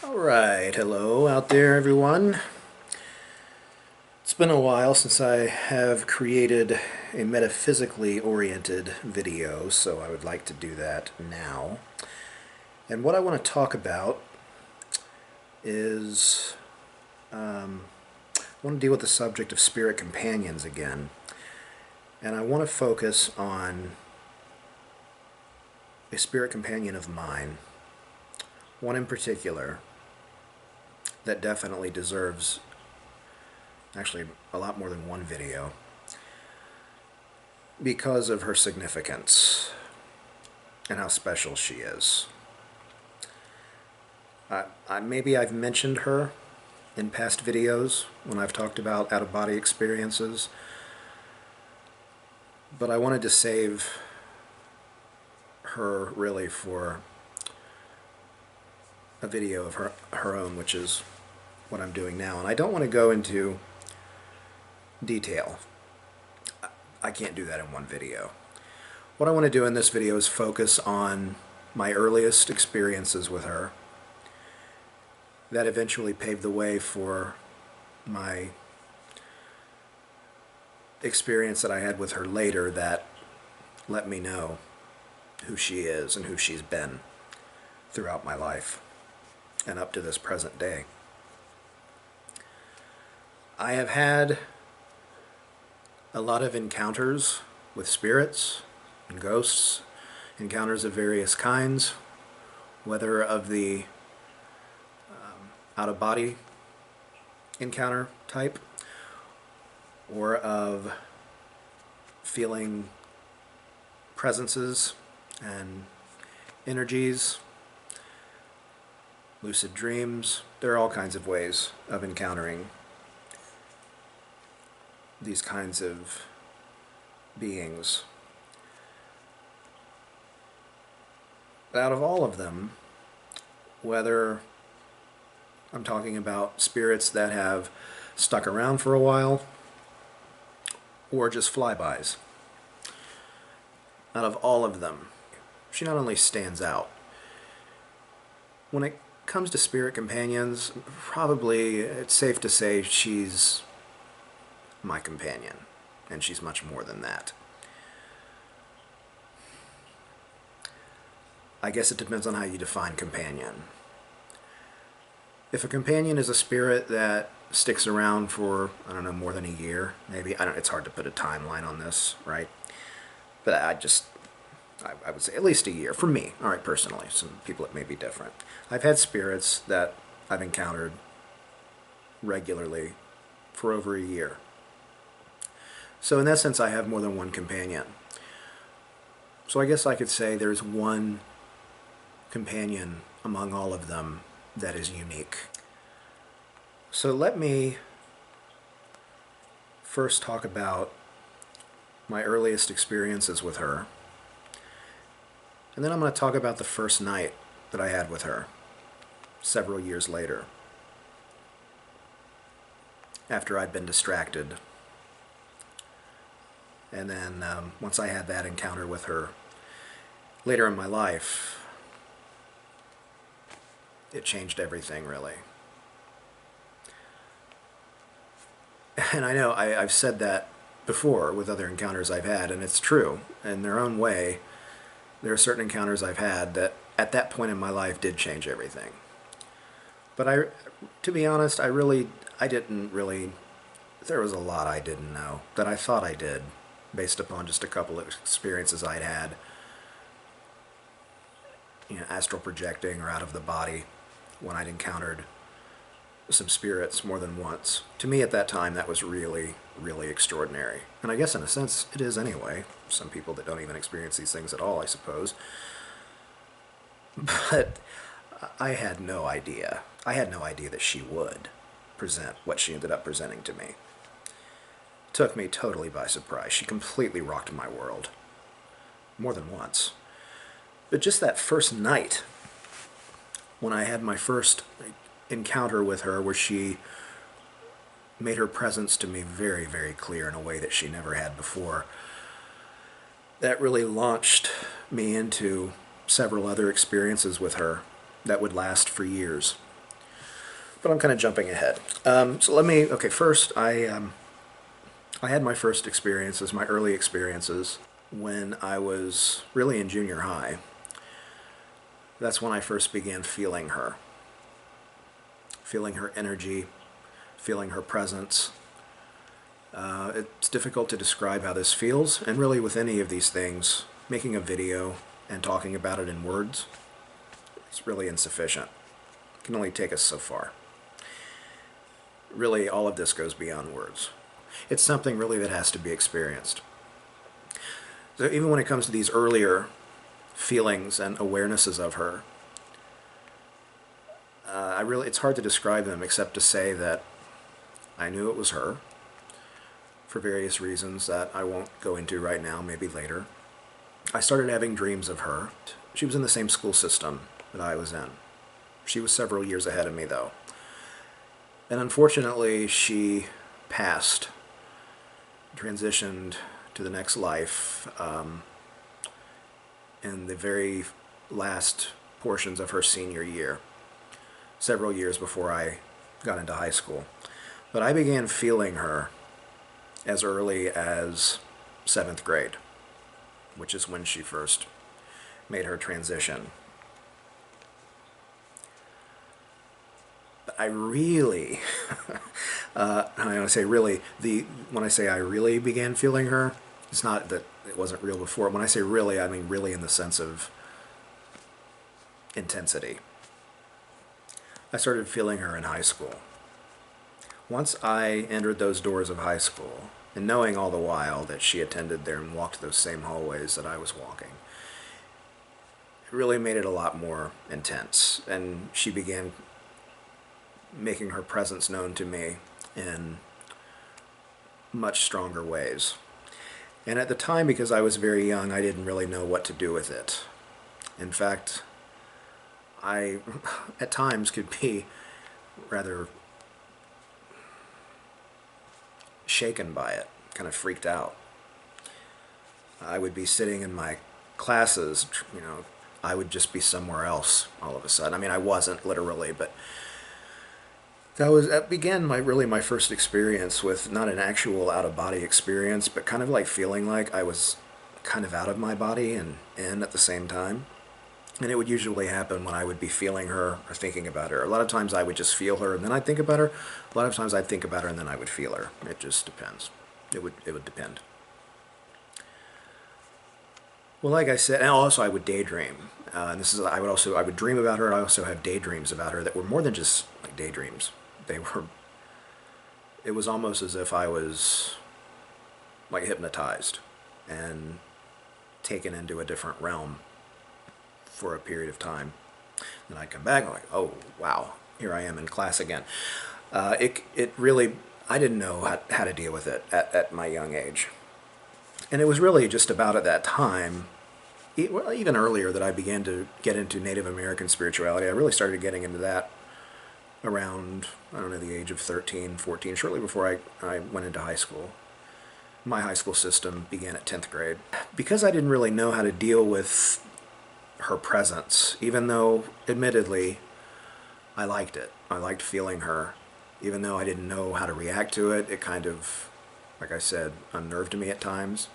Alright, hello out there everyone. It's been a while since I have created a metaphysically oriented video, so I would like to do that now. And what I want to talk about is I want to deal with the subject of spirit companions again. And I want to focus on a spirit companion of mine, one in particular that definitely deserves actually a lot more than one video because of her significance and how special she is. Maybe I've mentioned her in past videos when I've talked about out-of-body experiences, but I wanted to save her really for a video of her own, which is what I'm doing now. And I don't want to go into detail. I can't do that in one video. What I want to do in this video is focus on my earliest experiences with her that eventually paved the way for my experience that I had with her later that let me know who she is and who she's been throughout my life and up to this present day. I have had a lot of encounters with spirits and ghosts, encounters of various kinds, whether of the out-of-body encounter type or of feeling presences and energies, lucid dreams. There are all kinds of ways of encountering these kinds of beings. Out of all of them, whether I'm talking about spirits that have stuck around for a while or just flybys, out of all of them, she not only stands out. When it comes to spirit companions, probably it's safe to say she's my companion, and she's much more than that. I guess it depends on how you define companion. If a companion is a spirit that sticks around for, I don't know, more than a year, maybe, it's hard to put a timeline on this, right? But I would say at least a year, for me, all right, personally. Some people it may be different. I've had spirits that I've encountered regularly for over a year. So in that sense, I have more than one companion. So I guess I could say there's one companion among all of them that is unique. So let me first talk about my earliest experiences with her. And then I'm going to talk about the first night that I had with her several years later, after I'd been distracted. And then once I had that encounter with her later in my life, it changed everything, really. And I know I've said that before with other encounters I've had, and it's true. In their own way, there are certain encounters I've had that at that point in my life did change everything. But to be honest, there was a lot I didn't know that I thought I did based upon just a couple of experiences I'd had, astral projecting or out of the body when I'd encountered some spirits more than once. To me at that time, that was really, really extraordinary. And I guess in a sense, it is anyway. Some people that don't even experience these things at all, I suppose. But I had no idea. I had no idea that she would present what she ended up presenting to me. It took me totally by surprise. She completely rocked my world. More than once. But just that first night, when I had my first encounter with her where she made her presence to me very, very clear in a way that she never had before, that really launched me into several other experiences with her that would last for years. but I'm kind of jumping ahead. So let me, okay, first I had my first experiences, my early experiences, when I was really in junior high. That's when I first began feeling her energy, feeling her presence. It's difficult to describe how this feels, and really with any of these things, making a video and talking about it in words, it's really insufficient. It can only take us so far. Really, all of this goes beyond words. It's something really that has to be experienced. So even when it comes to these earlier feelings and awarenesses of her, it's hard to describe them except to say that I knew it was her for various reasons that I won't go into right now, maybe later. I started having dreams of her. She was in the same school system that I was in. She was several years ahead of me, though. And unfortunately, she passed, transitioned to the next life in the very last portions of her senior year, several years before I got into high school. But I began feeling her as early as 7th grade, which is when she first made her transition. I really, when I say really, when I say I really began feeling her, it's not that it wasn't real before. When I say really, I mean really in the sense of intensity. I started feeling her in high school. Once I entered those doors of high school, and knowing all the while that she attended there and walked those same hallways that I was walking, it really made it a lot more intense. And she began making her presence known to me in much stronger ways. And at the time, because I was very young, I didn't really know what to do with it. In fact, I, at times, could be rather shaken by it, kind of freaked out. I would be sitting in my classes, I would just be somewhere else all of a sudden. I mean, I wasn't literally, but that began my first experience with not an actual out-of-body experience, but kind of like feeling like I was kind of out of my body and in at the same time. And it would usually happen when I would be feeling her or thinking about her. A lot of times I would just feel her and then I'd think about her. A lot of times I'd think about her and then I would feel her. It just depends. It would depend. Well, like I said, and also I would daydream. And I would dream about her. I also have daydreams about her that were more than just like daydreams. It was almost as if I was like hypnotized and taken into a different realm for a period of time. Then I'd come back and I'm like, oh, wow, here I am in class again. It really, I didn't know how to deal with it at my young age. And it was really just about at that time, even earlier, that I began to get into Native American spirituality. I really started getting into that around, I don't know, the age of 13, 14, shortly before I went into high school. My high school system began at 10th grade. Because I didn't really know how to deal with her presence, even though, admittedly, I liked it. I liked feeling her. Even though I didn't know how to react to it, it kind of, like I said, unnerved me at times.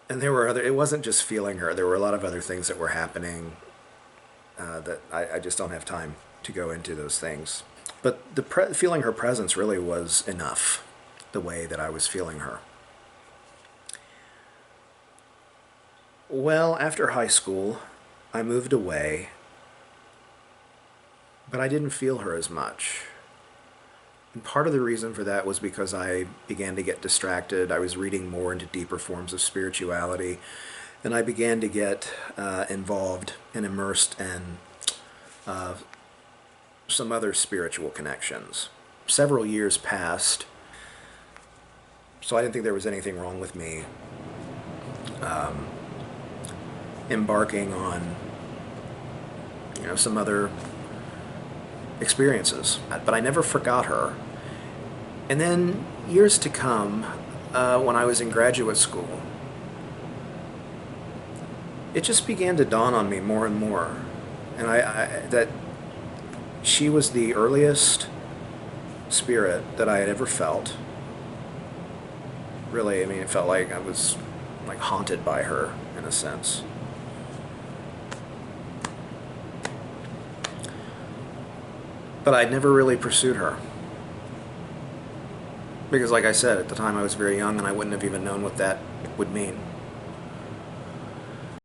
And it wasn't just feeling her. There were a lot of other things that were happening that I just don't have time to go into those things. But feeling her presence really was enough, the way that I was feeling her. Well, after high school, I moved away, but I didn't feel her as much. And part of the reason for that was because I began to get distracted. I was reading more into deeper forms of spirituality, and I began to get involved and immersed in some other spiritual connections. Several years passed, so I didn't think there was anything wrong with me embarking on, some other experiences. But I never forgot her. And then years to come, when I was in graduate school, it just began to dawn on me more and more, and that She was the earliest spirit that I had ever felt. Really, I mean, it felt like I was like haunted by her in a sense. But I'd never really pursued her. Because like I said, at the time I was very young and I wouldn't have even known what that would mean.